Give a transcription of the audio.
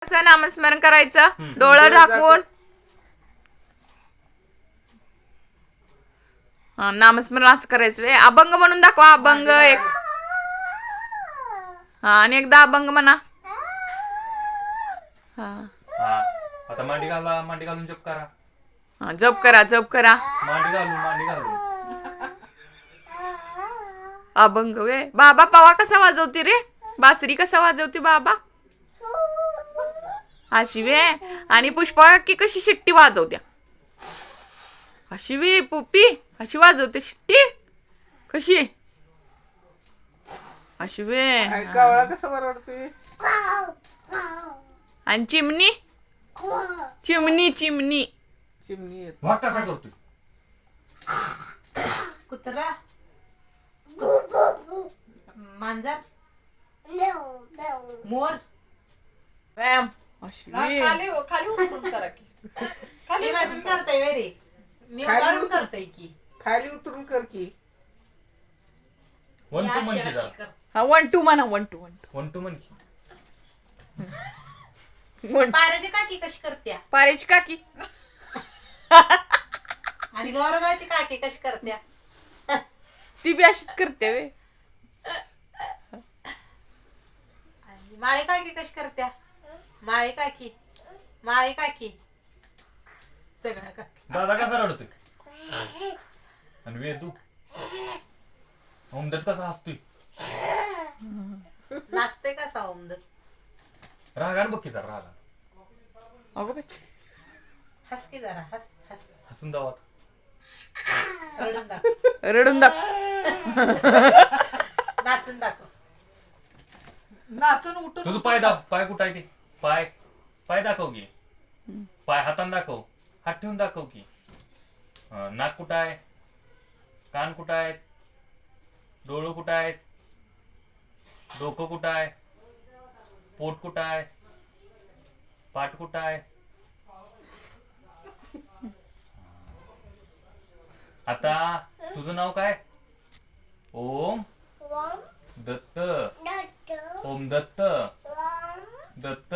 कसं नामस्मरण करायचं? डोळं झाकून नामस्मरण असं करायचं. अभंग म्हणून दाखवा. अभंग एक आणि एकदा अभंग म्हणा. आता मांडी घाला, मांडी घालून जप करा. जप करा, जप करा. मांडी घालून, मांडी घालून. अभंग वे बाबा पवा कसा वाजवते रे? बासरी कसा वाजवते बाबा? अशी वे. आणि पुष्पा की कशी शिट्टी वाजवत्या? अशी वे. पुप्पी अशी वाजवते शिट्टी कशी? अशी वे. कावळा कसा वरडतोय? आणि चिमणी चिमणी चिमणी चिमणी येत. मग कसा करतोय? कुत्रा मांजर मोर व्यायाम अशी वे. खाली उतरून करा की खाली बसून करतोय वेरी मी उतरून करतोय की खाली उतरून कर की. 1 2 म्हण की अशी जरा. कर. हा 1 2 म्हणा. 1 2 1 2 म्हण की. 1 पाऱ्याची काकी कशी करत्या पारेची काकी आणि गौरवाची काकी कशी करत्या ती बी अशीच करते वे. आणि माळी काकी कशी करत्या माळी काकी माळी काकी सगळ्या काकी दादा कसा रडतोय? आणि वेदू ओमदत कसा हसतोय? नाचते कसा ओमदत रागान बघ की जरा रागान. अगो बाई. हस की जरा हस हस हसून दावा. रडून दाखव रडून दाख. नाचून दाखव नाचून उठून तुझं पाय दाखव. पाय कुठं आहे ते? पाय पाय दाखव की. पाय हातान दाखव. हात ठेवून दाखव की. नाक कुठं आहे? कान कुठं आहेत? डोळं कुठं आहेत? डोकं कुठं आहे? पोट कुठं आहे? पाठ कुठं आहे? आता तुझं नाव काय? ओम दत्त. ओम दत्त. दत्त